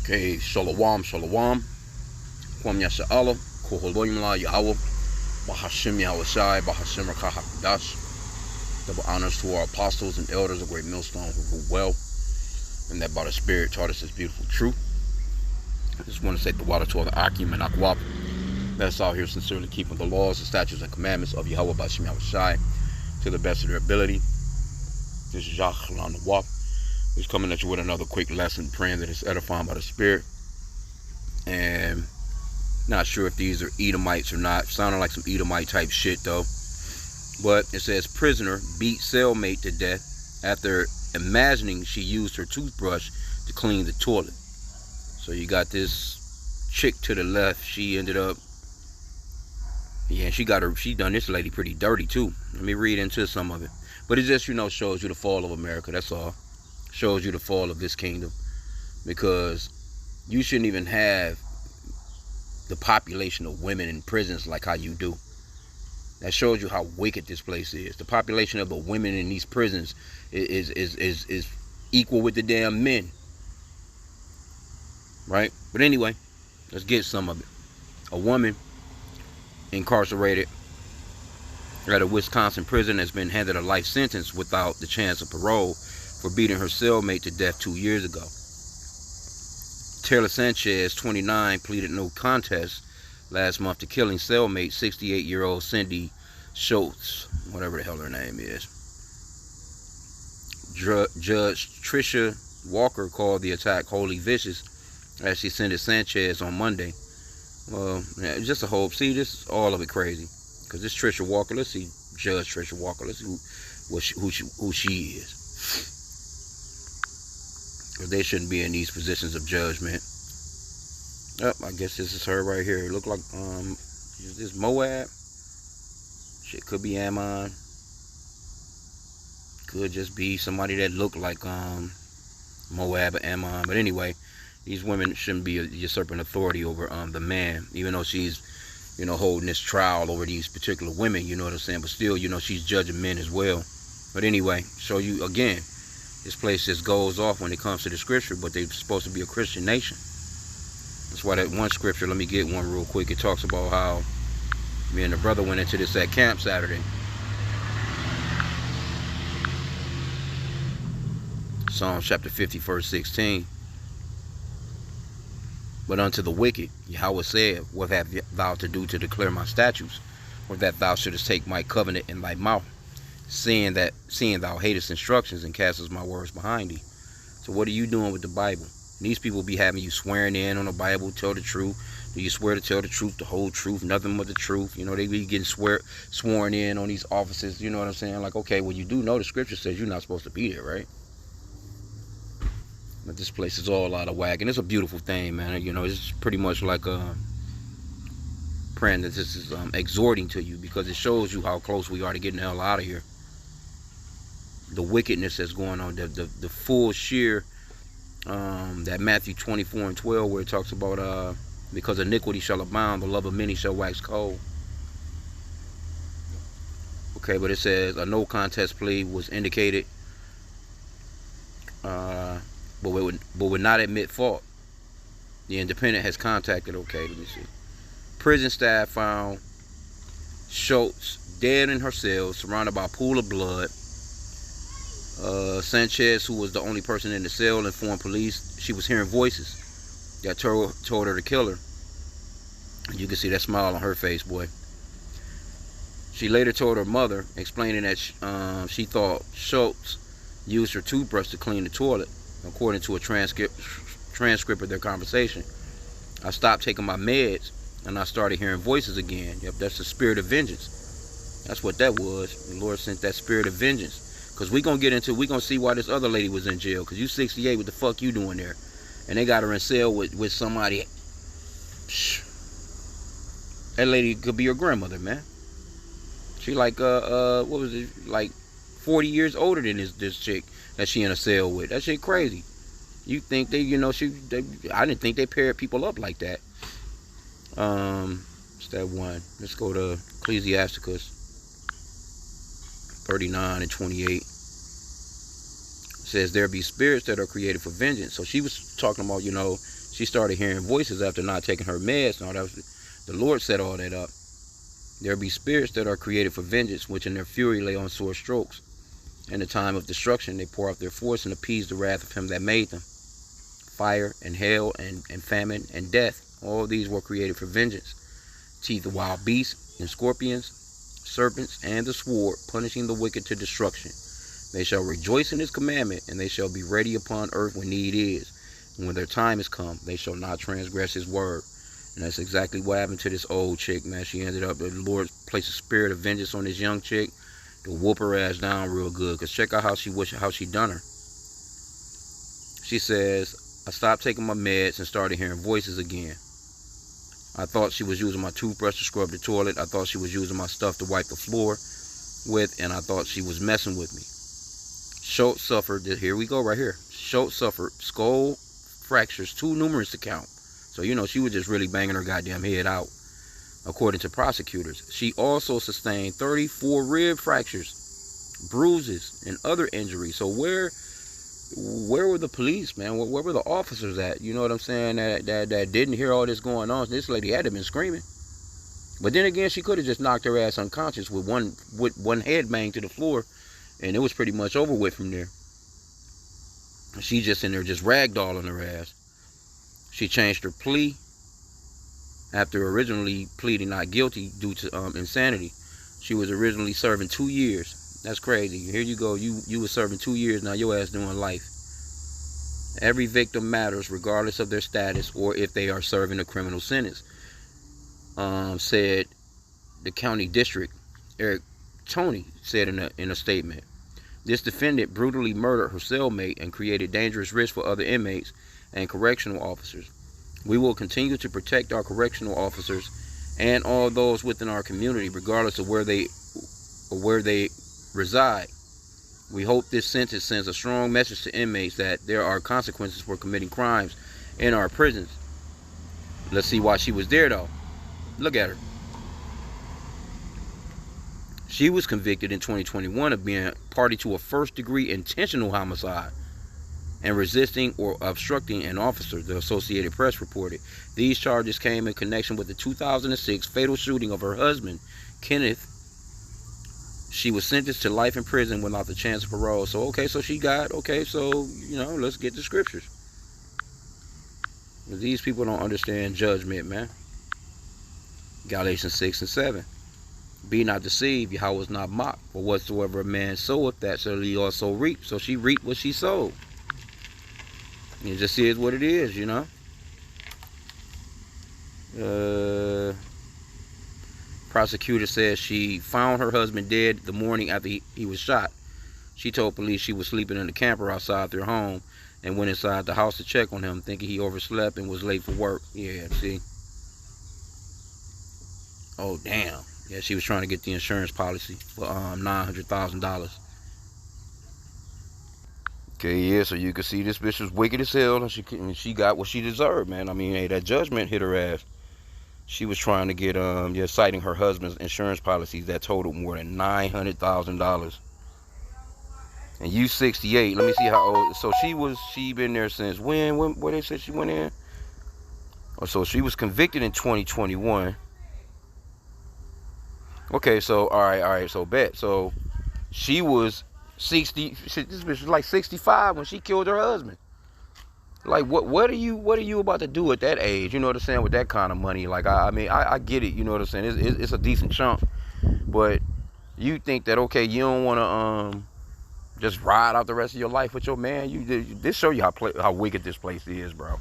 Okay, Shalom, Shalom. Kwam Yasha Allah, Koholoim La Yahweh, Bahashim Yahweh Shai, Bahashim Rakah HaKadosh. Double honors to our apostles and elders of Great Millstone who rule well, and that by the Spirit taught us this beautiful truth. I just want to say the water to the H.I.M and Akwab. That's out here sincerely keeping the laws, the statutes, and commandments of Yahweh Bahashim Yahweh Shai to the best of their ability. This is Yahlan Nawab. He's coming at you with another quick lesson, praying that it's edifying by the Spirit. And not sure if these are Edomites or not. Sounding like some Edomite type shit though. But it says, prisoner beat cellmate to death after imagining she used her toothbrush to clean the toilet. So you got this chick to the left. She ended up, yeah, she done this lady pretty dirty too. Let me read into some of it. But it just, shows you the fall of America. That's all. Shows you the fall of this kingdom, because you shouldn't even have the population of women in prisons like how you do. That shows you how wicked this place is. The population of the women in these prisons is equal with the damn men, right? But anyway, let's get some of it. A woman incarcerated at a Wisconsin prison has been handed a life sentence without the chance of parole for beating her cellmate to death 2 years ago. Taylor Sanchez, 29, pleaded no contest last month to killing cellmate 68-year-old Cindy Schultz, whatever the hell her name is. Judge Tricia Walker called the attack wholly vicious as she sentenced Sanchez on Monday. Well, yeah, just a hope. See, this is all of it crazy. Because this Tricia Walker, let's see Judge Tricia Walker. Let's see who she is. Because they shouldn't be in these positions of judgment. I guess this is her right here. It look like, is this Moab? Shit, could be Ammon. Could just be somebody that looked like Moab or Ammon. But anyway, these women shouldn't be usurping authority over the man. Even though she's, holding this trial over these particular women, you know what I'm saying? But still, she's judging men as well. But anyway, show you again. This place just goes off when it comes to the scripture, but they're supposed to be a Christian nation. That's why that one scripture, let me get one real quick. It talks about how me and the brother went into this at camp Saturday. Psalm chapter 50, verse 16. But unto the wicked, Yahweh said, what have thou to do to declare my statutes, or that thou shouldest take my covenant in thy mouth? Seeing thou hatest instructions and castest my words behind thee. So what are you doing with the Bible? These people be having you swearing in on the Bible, tell the truth. Do you swear to tell the truth, the whole truth, nothing but the truth? They be getting sworn in on these offices, you know what I'm saying? Like, okay, well, you do know the scripture says you're not supposed to be there, right? But this place is all out of whack, and it's a beautiful thing, man. It's pretty much like praying that this is exhorting to you, because it shows you how close we are to getting the hell out of here. The wickedness that's going on, the full sheer, that Matthew 24 and 12, where it talks about because iniquity shall abound, the love of many shall wax cold. Okay, but it says a no contest plea was indicated, but would not admit fault. The independent has contacted, okay, let me see. Prison staff found Schultz dead in her cell, surrounded by a pool of blood. Sanchez, who was the only person in the cell, informed police she was hearing voices that told her to kill her. And you can see that smile on her face, boy. She later told her mother, explaining that she thought Schultz used her toothbrush to clean the toilet, according to a transcript of their conversation. I stopped taking my meds and I started hearing voices again. Yep, that's the spirit of vengeance. That's what that was. The Lord sent that spirit of vengeance. Because we're going to see why this other lady was in jail. Because you 68, what the fuck you doing there? And they got her in cell with somebody. That lady could be your grandmother, man. She like, what was it? Like 40 years older than this chick that she in a cell with. That shit crazy. You think I didn't think they paired people up like that. It's that one. Let's go to Ecclesiasticus 39 and 28. It says there be spirits that are created for vengeance. So she was talking about, She started hearing voices after not taking her meds. No, that was, the Lord set all that up. There be spirits that are created for vengeance, which in their fury lay on sore strokes. In the time of destruction, they pour out their force and appease the wrath of him that made them. Fire and hail and famine and death, all these were created for vengeance. Teeth of wild beasts and scorpions, serpents, and the sword, punishing the wicked to destruction. They shall rejoice in his commandment, and they shall be ready upon earth when need is. And when their time is come, they shall not transgress his word. And that's exactly what happened to this old chick, man. She ended up, the Lord placed a spirit of vengeance on this young chick to whoop her ass down real good. Because check out how she done her. She says, I stopped taking my meds and started hearing voices again. I thought she was using my toothbrush to scrub the toilet. I thought she was using my stuff to wipe the floor with. And I thought she was messing with me. Schultz suffered, here we go right here. Schultz suffered skull fractures too numerous to count. So, you know, she was just really banging her goddamn head out, according to prosecutors. She also sustained 34 rib fractures, bruises, and other injuries. So where were the police, man? Where were the officers at? You know what I'm saying? That didn't hear all this going on. This lady had to have been screaming. But then again, she could have just knocked her ass unconscious with one head bang to the floor, and it was pretty much over with from there. She just in there just ragdolling her ass. She changed her plea after originally pleading not guilty due to insanity. She was originally serving 2 years. That's crazy. Here you go. You were serving 2 years. Now your ass doing life. Every victim matters regardless of their status or if they are serving a criminal sentence, said the county district. Eric Tony said in a statement. This defendant brutally murdered her cellmate and created dangerous risk for other inmates and correctional officers. We will continue to protect our correctional officers and all those within our community, regardless of where they reside. We hope this sentence sends a strong message to inmates that there are consequences for committing crimes in our prisons. Let's see why she was there, though. Look at her. She was convicted in 2021 of being party to a first-degree intentional homicide and resisting or obstructing an officer, the Associated Press reported. These charges came in connection with the 2006 fatal shooting of her husband, Kenneth. She was sentenced to life in prison without the chance of parole. So, okay, so you know, let's get the scriptures. These people don't understand judgment, man. Galatians 6 and 7. Be not deceived, Yahweh is not mocked. For whatsoever a man soweth, that shall he also reap. So she reaped what she sowed. It just is what it is, you know. Prosecutor says she found her husband dead the morning after he was shot. She told police she was sleeping in the camper outside their home and went inside the house to check on him, thinking he overslept and was late for work. Yeah, see. Oh, damn. Yeah, she was trying to get the insurance policy for $900,000. Okay, yeah, so you can see this bitch was wicked as hell, and she got what she deserved, man. I mean, hey, that judgment hit her ass. She was trying to get, citing her husband's insurance policies that totaled more than $900,000. And you 68. Let me see how old. So she been there since when? What they said she went in? Oh, so she was convicted in 2021. Okay, so all right, so bet. So she was 60. This bitch was like 65 when she killed her husband. Like what are you about to do at that age? You know what I'm saying? With that kind of money, like I mean I get it. You know what I'm saying? It's a decent chunk, but you think that okay, you don't want to just ride out the rest of your life with your man? This show you how wicked this place is, bro.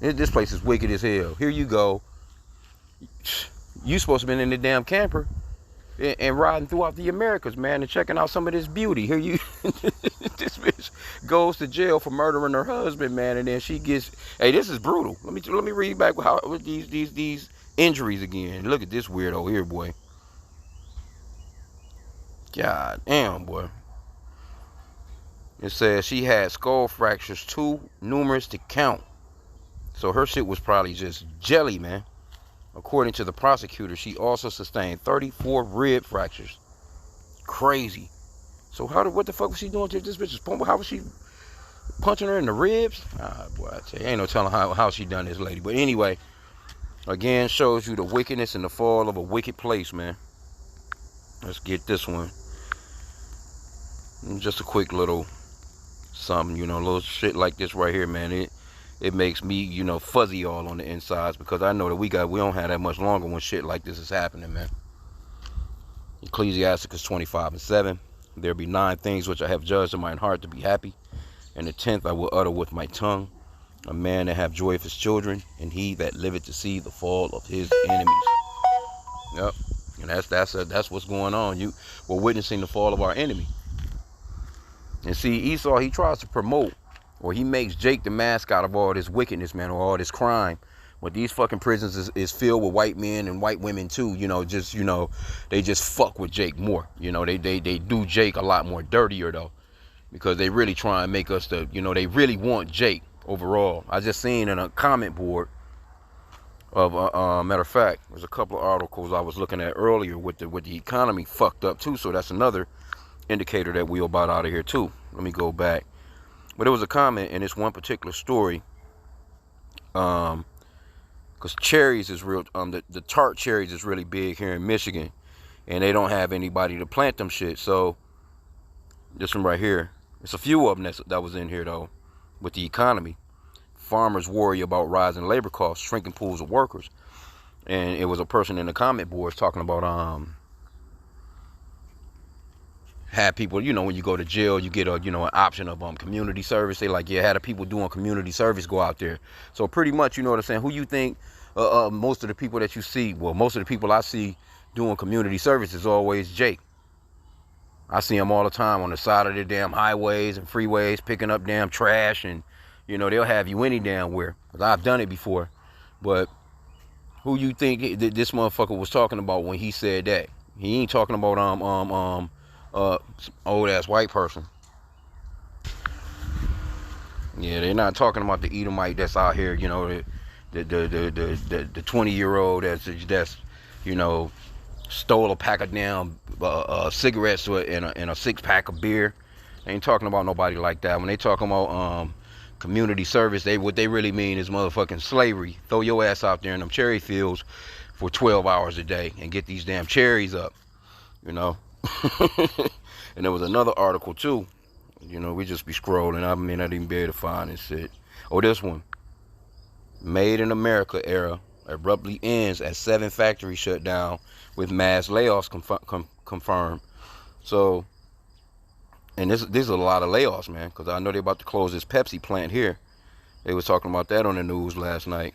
This place is wicked as hell. Here you go. You supposed to be in the damn camper and riding throughout the Americas, man, and checking out some of this beauty. Here you, this bitch goes to jail for murdering her husband, man, and then she gets. Hey, this is brutal. Let me read back with these injuries again. Look at this weirdo here, boy. God damn, boy. It says she had skull fractures too numerous to count. So her shit was probably just jelly, man. According to the prosecutor, she also sustained 34 rib fractures. Crazy. So what the fuck was she doing to this bitch's pump? How was she? punching her in the ribs. Ah, boy, I tell you, ain't no telling how she done this lady. But anyway, again, shows you the wickedness and the fall of a wicked place, man. Let's get this one. Just a quick little something, you know, little shit like this right here, man. It makes me, you know, fuzzy all on the insides, because I know that we don't have that much longer when shit like this is happening, man. Ecclesiasticus 25:7. There be 9 things which I have judged in mine heart to be happy, and the 10th I will utter with my tongue. A man that have joy of his children, and he that liveth to see the fall of his enemies. Yep. And that's what's going on. We're witnessing the fall of our enemy. And see, Esau, he tries to promote, or he makes Jake the mascot of all this wickedness, man, or all this crime. But these fucking prisons is filled with white men and white women too. You know, they just fuck with Jake more. You know, they do Jake a lot more dirtier though, because they really try and make us they really want Jake overall. I just seen in a comment board of matter of fact, there's a couple of articles I was looking at earlier with the economy fucked up too. So that's another indicator that we about out of here too. Let me go back. But there was a comment in this one particular story, because cherries is real, the tart cherries is really big here in Michigan, and they don't have anybody to plant them shit. So this one right here, it's a few of them that was in here though. With the economy, farmers worry about rising labor costs, shrinking pools of workers, and it was a person in the comment boards talking about had people, you know, when you go to jail, you get an option of community service. They like, yeah, had the people doing community service go out there. So pretty much, you know what I'm saying, who you think most of the people that you see, well, most of the people I see doing community service is always Jake. I see them all the time on the side of the damn highways and freeways picking up damn trash, and you know, they'll have you any damn where. 'Cause I've done it before. But who you think this motherfucker was talking about when he said that? He ain't talking about some old ass white person. Yeah, they're not talking about the Edomite that's out here, you know, the 20-year-old that's you know, stole a pack of damn cigarettes and a 6-pack of beer. They ain't talking about nobody like that. When they talking about community service, what they really mean is motherfucking slavery. Throw your ass out there in them cherry fields for 12 hours a day and get these damn cherries up, you know. And there was another article too, you know, we just be scrolling, I mean, I didn't be able to find this shit. Oh, this one, Made in America era abruptly ends as 7 factories shut down with mass layoffs confirmed. So, and this is a lot of layoffs, man, because I know they're about to close this Pepsi plant here. They was talking about that on the news last night.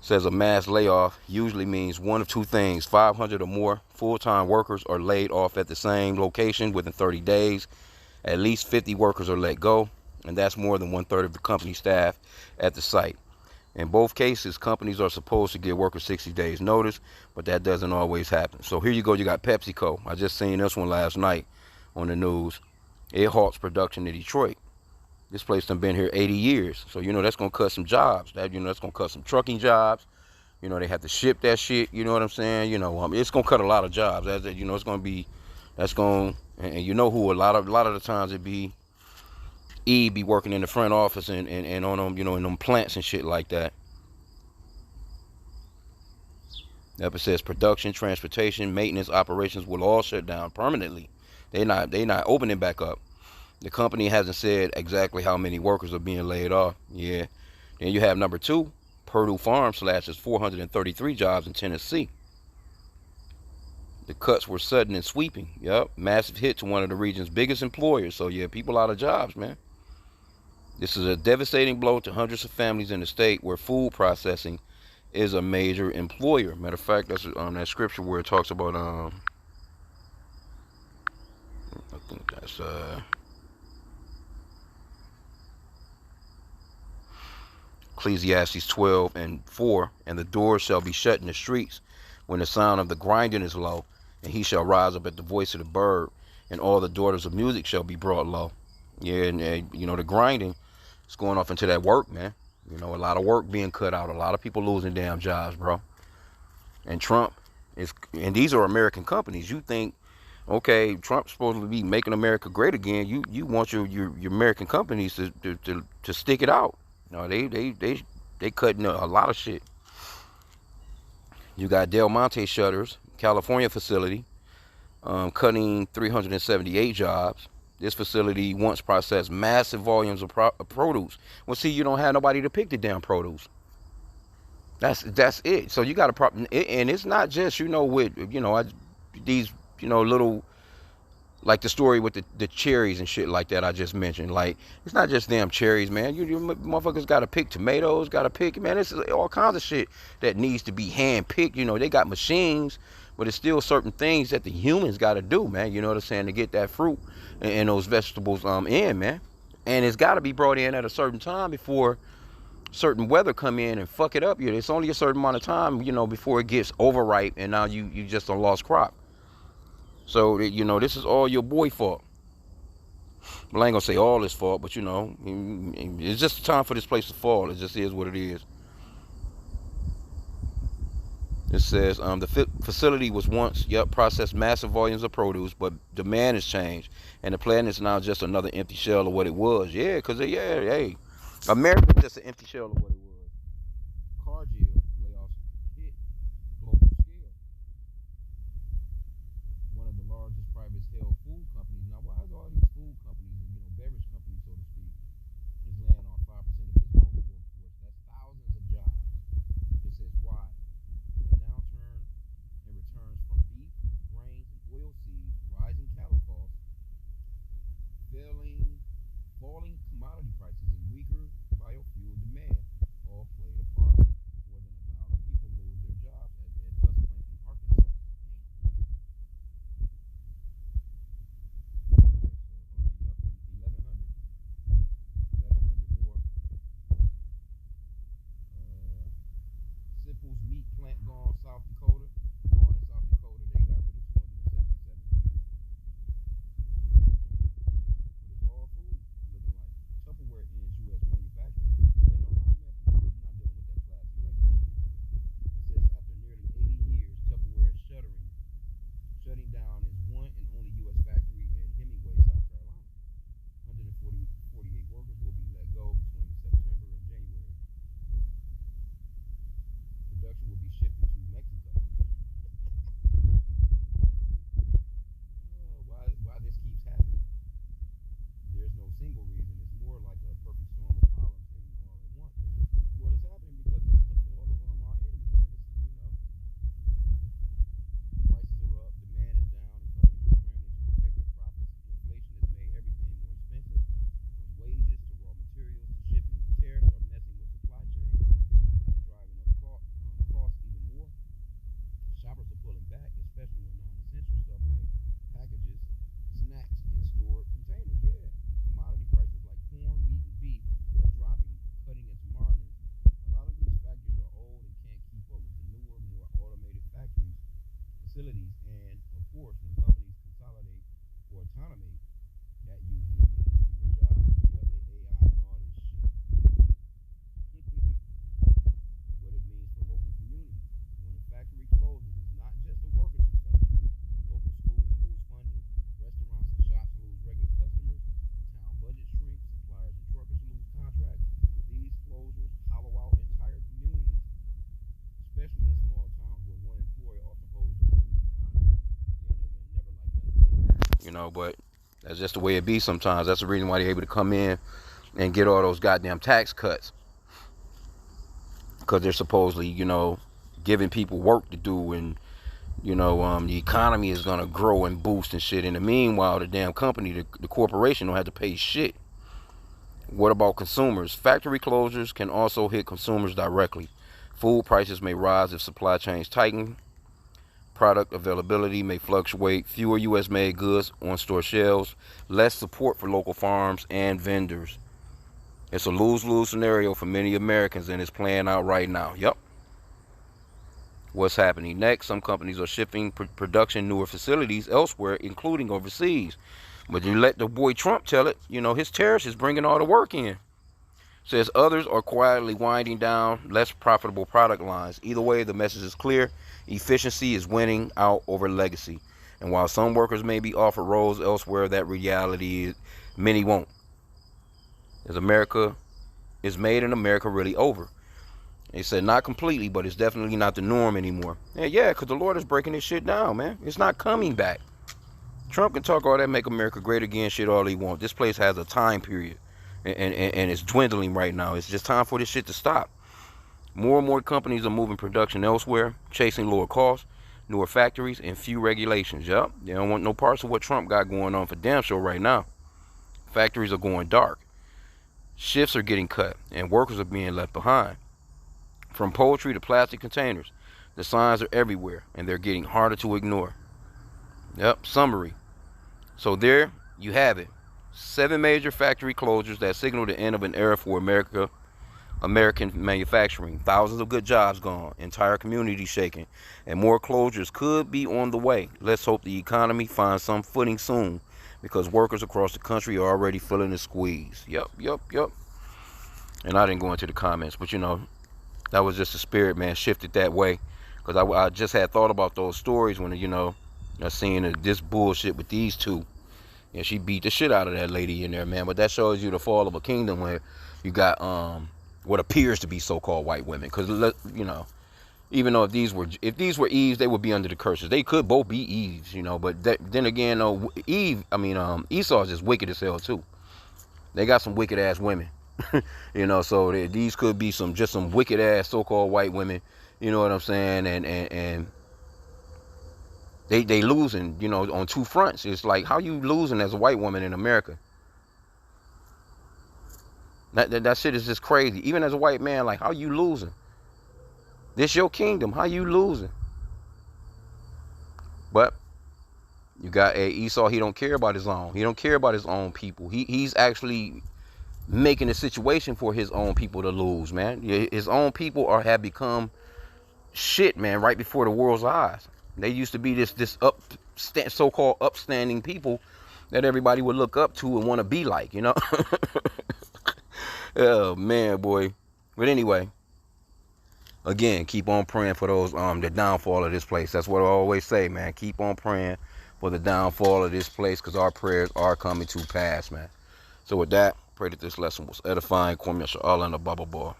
Says a mass layoff usually means one of two things: 500 or more full-time workers are laid off at the same location within 30 days. At least 50 workers are let go, and that's more than 1/3 of the company staff at the site. In both cases, companies are supposed to give workers 60 days notice, but that doesn't always happen. So here you go, you got PepsiCo. I just seen this one last night on the news. It halts production in Detroit. This place done been here 80 years. So, you know, that's going to cut some jobs. That's going to cut some trucking jobs. You know, they have to ship that shit. You know what I'm saying? You know, it's going to cut a lot of jobs. You know, it's going to be, and you know who a lot of the times it be working in the front office and on them, you know, in them plants and shit like that. It says production, transportation, maintenance, operations will all shut down permanently. They not opening back up. The company hasn't said exactly how many workers are being laid off. Yeah. Then you have number 2, Purdue Farm slashes 433 jobs in Tennessee. The cuts were sudden and sweeping. Yep. Massive hit to one of the region's biggest employers. So yeah, people out of jobs, man. This is a devastating blow to hundreds of families in the state where food processing is a major employer. Matter of fact, that's that scripture where it talks about I think that's Ecclesiastes 12:4, and the doors shall be shut in the streets when the sound of the grinding is low, and he shall rise up at the voice of the bird, and all the daughters of music shall be brought low. Yeah, and you know, the grinding is going off into that work, man. You know, a lot of work being cut out, a lot of people losing damn jobs, bro. And Trump and these are American companies. You think Okay, Trump's supposed to be making America great again. You want your American companies to stick it out. No, they cutting a lot of shit. You got Del Monte Shutters, California facility, cutting 378 jobs. This facility once processed massive volumes of produce. Well, see, you don't have nobody to pick the damn produce. That's it. So you got a problem, and it's not just with these little, like the story with the cherries and shit like that I just mentioned. Like, it's not just damn cherries, man. You motherfuckers got to pick tomatoes, got to pick, man. It's all kinds of shit that needs to be hand picked. They got machines, but it's still certain things that the humans got to do, man. You know what I'm saying, to get that fruit and those vegetables in, man. And it's got to be brought in at a certain time before certain weather come in and fuck it up. It's only a certain amount of time, before it gets overripe, and now you just a lost crop. So this is all your boy fault. Well, I ain't gonna say all his fault, but it's just time for this place to fall. It just is what it is. It says the facility was once processed massive volumes of produce, but demand has changed, and the plant is now just another empty shell of what it was. Yeah, because hey, America is just an empty shell of what it was. Cargill layoffs hit global scale. One of the largest private held food companies. Now, why is all these food companies and beverage companies, so to speak, is laying off 5% of its global workforce? That's thousands of jobs. It says why? A downturn in returns from beef, grains, and oilseeds, rising cattle costs, failing, falling commodity prices, and weaker biofuel demand all played a part. More than 1,000 people lose their jobs at Dust Plant in Arkansas. Okay, so you up at 1,100. 1,100 more. Sipples meat plant gone South Dakota. Gone in South Dakota, they got rid of 277 people. But it's all food, looking like. Tupperware ends U.S. manufacturing. Yeah, nobody, man, people not dealing with that plastic like that anymore. It says after nearly 80 years, Tupperware is shutting down its one and only U.S. factory in Hemingway, South Carolina. 148 workers will be let go between September and January. Production will be shifted to Mexico. Why this keeps happening? There's no single reason. It's more like a perfect storm of problems hitting all at once. Well, it's happening because this is the fall of our enemy, man. This is, prices are up, demand is down, and companies are scrambling to protect their profits. Inflation has made everything more expensive, from wages to raw materials to shipping. Tariffs are messing with supply chains and driving up costs even more. Shoppers are pulling back, especially on non-essential stuff like packages, snacks, and stored containers. Yeah, commodity prices like corn, wheat, and beef are dropping, cutting into margins. A lot of these factories are old and can't keep up with the newer, more automated facilities, and of course, when companies consolidate or automate, that usually means fewer jobs. You update AI and all this shit. What it means for local communities. When a factory closes, it's not just the workers who suffer. Local schools lose funding, restaurants and shops lose regular customers, town budget shrinks, suppliers and truckers lose contracts. These closures hollow out entire communities, especially in small towns where one employer often holds the whole economy. Yeah, they never like nothing like that. But that's just the way it be sometimes. That's the reason why they're able to come in and get all those goddamn tax cuts. Because they're supposedly, giving people work to do, and the economy is gonna grow and boost and shit. In the meanwhile, the damn company, the corporation, don't have to pay shit. What about consumers? Factory closures can also hit consumers directly. Food prices may rise if supply chains tighten. Product availability may fluctuate. Fewer U.S.-made goods on store shelves. Less support for local farms and vendors. It's a lose-lose scenario for many Americans, and it's playing out right now. Yep. What's happening next? Some companies are shifting production newer facilities elsewhere, including overseas. But you let the boy Trump tell it, his tariffs is bringing all the work in. Says others are quietly winding down less profitable product lines. Either way, the message is clear. Efficiency is winning out over legacy. And while some workers may be offered roles elsewhere, that reality is many won't. Is America is made in America really over? They said not completely, but it's definitely not the norm anymore. Yeah, because the Lord is breaking this shit down, man. It's not coming back. Trump can talk all that make America great again shit all he wants. This place has a time period, and it's dwindling right now. It's just time for this shit to stop. More and more companies are moving production elsewhere, chasing lower costs, newer factories, and few regulations. Yup, they don't want no parts of what Trump got going on for damn sure right now. Factories are going dark. Shifts are getting cut, and workers are being left behind. From poultry to plastic containers, the signs are everywhere, and they're getting harder to ignore. Yep, summary. So there you have it. 7 major factory closures that signal the end of an era for American manufacturing. Thousands of good jobs gone, entire communities shaken, and more closures could be on the way. Let's hope the economy finds some footing soon, because workers across the country are already feeling the squeeze. Yep. And I didn't go into the comments, but that was just the spirit, man, shifted that way. Because I just had thought about those stories when, I seen this bullshit with these two. And she beat the shit out of that lady in there, man. But that shows you the fall of a kingdom where you got what appears to be so-called white women. Because, even though if these were Eves, they would be under the curses. They could both be Eves, But then again, Esau is just wicked as hell, too. They got some wicked-ass women. So these could be some wicked-ass so-called white women. You know what I'm saying? And They losing, on two fronts. It's like, how you losing as a white woman in America? That shit is just crazy. Even as a white man, like, how you losing? This your kingdom. How you losing? But you got Esau. He don't care about his own. He don't care about his own people. He's actually making a situation for his own people to lose, man. His own people have become shit, man, right before the world's eyes. They used to be this so-called upstanding people that everybody would look up to and want to be like, Oh, man, boy. But anyway, again, keep on praying for those, the downfall of this place. That's what I always say, man. Keep on praying for the downfall of this place, because our prayers are coming to pass, man. So with that, pray that this lesson was edifying. Kwame Yasha Allah and the Baba Boy.